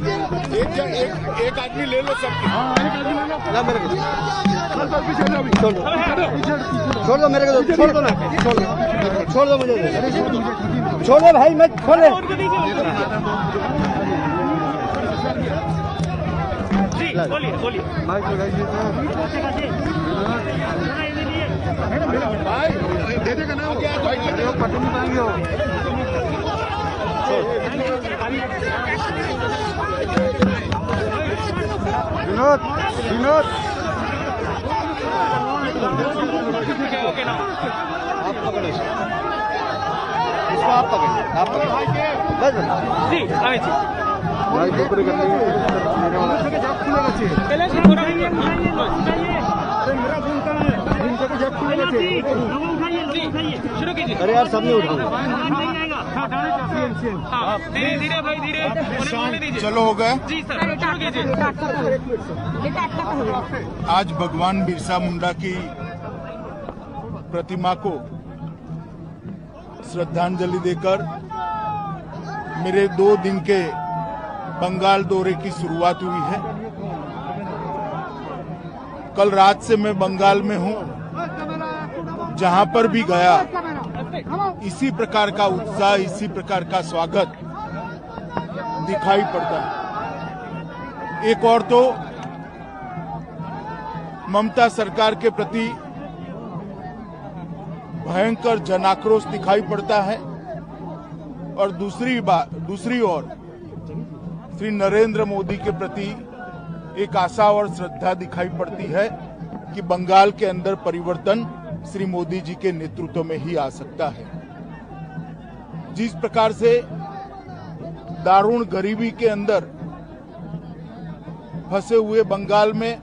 एक आदमी ले लो सबकी। ला मेरे को छोड़ दो मेरे को छोड़ दो ना छोड़ दो मुझे छोड़ दो भाई मैं छोड़ दे बोलिए भाई दे देगा ना क्या पटू नहीं पाएंगे हो विनोद विनोद आप पकड़ो इसको आप पकड़िए बस जी आए जी भाई ऊपर कर शुरू कीजिए। अरे यार सबने उठाओ धीरे धीरे भाई धीरे चलो हो गए जी सर शुरू कीजिए। आज भगवान बिरसा मुंडा की प्रतिमा को श्रद्धांजलि देकर मेरे 2 दिन के बंगाल दौरे की शुरुआत हुई है। कल रात से मैं बंगाल में हूं। जहां पर भी गया इसी प्रकार का उत्साह, इसी प्रकार का स्वागत दिखाई पड़ता है। एक और तो ममता सरकार के प्रति भयंकर जनाक्रोश दिखाई पड़ता है और दूसरी ओर श्री नरेंद्र मोदी के प्रति एक आशा और श्रद्धा दिखाई पड़ती है कि बंगाल के अंदर परिवर्तन श्री मोदी जी के नेतृत्व में ही आ सकता है। जिस प्रकार से दारुण गरीबी के अंदर फंसे हुए बंगाल में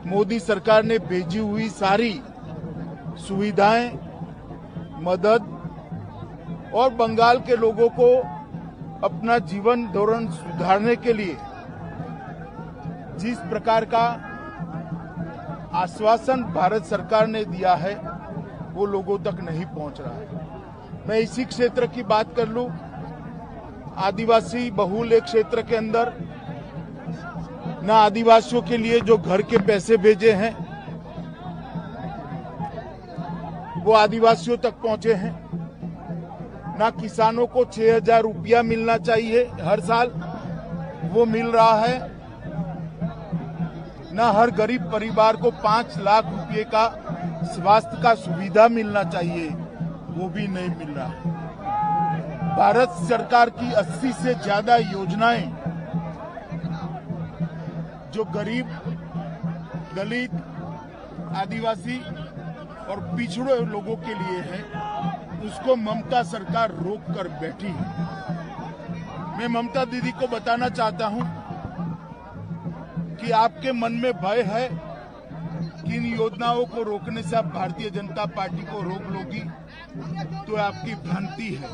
मोदी सरकार ने भेजी हुई सारी सुविधाएं, मदद और बंगाल के लोगों को अपना जीवन धोरण सुधारने के लिए जिस प्रकार का आश्वासन भारत सरकार ने दिया है वो लोगों तक नहीं पहुंच रहा है। मैं इसी क्षेत्र की बात कर लूं, आदिवासी बहुल एक क्षेत्र के अंदर न आदिवासियों के लिए जो घर के पैसे भेजे हैं वो आदिवासियों तक पहुंचे हैं, ना किसानों को 6,000 रुपया मिलना चाहिए हर साल वो मिल रहा है, ना हर गरीब परिवार को 5 लाख रुपए का स्वास्थ्य का सुविधा मिलना चाहिए वो भी नहीं मिल रहा है। भारत सरकार की 80 से ज्यादा योजनाएं जो गरीब, दलित, आदिवासी और पिछड़े लोगों के लिए है उसको ममता सरकार रोक कर बैठी है। मैं ममता दीदी को बताना चाहता हूं कि आपके मन में भय है कि इन योजनाओं को रोकने से आप भारतीय जनता पार्टी को रोक लोगी, तो आपकी भ्रांति है।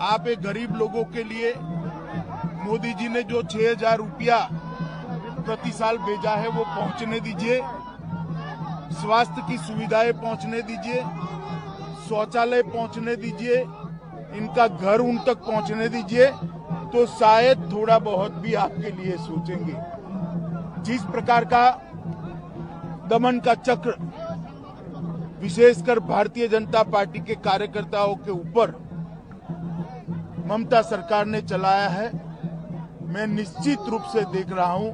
आप एक गरीब लोगों के लिए मोदी जी ने जो 6,000 रुपया प्रति साल भेजा है वो पहुंचने दीजिए, स्वास्थ्य की सुविधाएं पहुंचने दीजिए, शौचालय पहुंचने दीजिए, इनका घर उन तक पहुंचने दीजिए, तो शायद थोड़ा बहुत भी आपके लिए सोचेंगे। जिस प्रकार का दमन का चक्र विशेषकर भारतीय जनता पार्टी के कार्यकर्ताओं के ऊपर ममता सरकार ने चलाया है, मैं निश्चित रूप से देख रहा हूं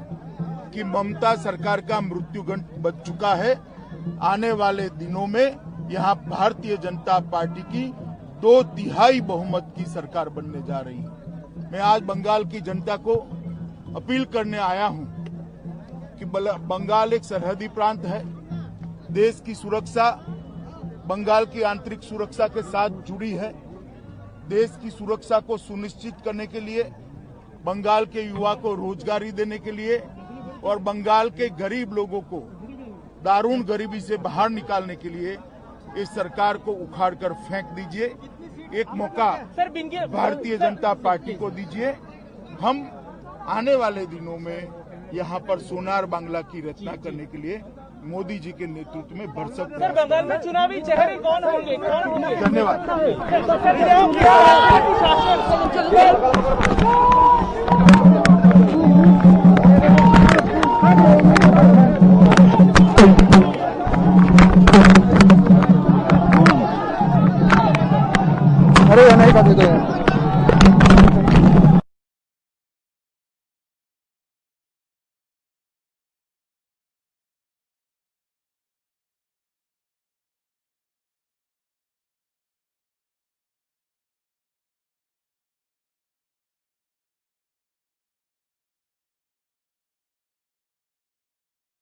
कि ममता सरकार का मृत्युगंड बच चुका है। आने वाले दिनों में यहां भारतीय जनता पार्टी की 2/3 बहुमत की सरकार बनने जा रही है। मैं आज बंगाल की जनता को अपील करने आया हूं कि बंगाल एक सरहदी प्रांत है, देश की सुरक्षा बंगाल की आंतरिक सुरक्षा के साथ जुड़ी है। देश की सुरक्षा को सुनिश्चित करने के लिए, बंगाल के युवा को रोजगारी देने के लिए और बंगाल के गरीब लोगों को दारुण गरीबी से बाहर निकालने के लिए इस सरकार को उखाड़ कर फेंक दीजिए। एक मौका भारतीय जनता पार्टी को दीजिए। हम आने वाले दिनों में यहाँ पर सोनार बांग्ला की रचना करने के लिए मोदी जी के नेतृत्व में बढ़ सकते सर हैं। बंगाल में चुनावी चेहरे कौन होंगे धन्यवाद। अरे नहीं कर दे दो यार।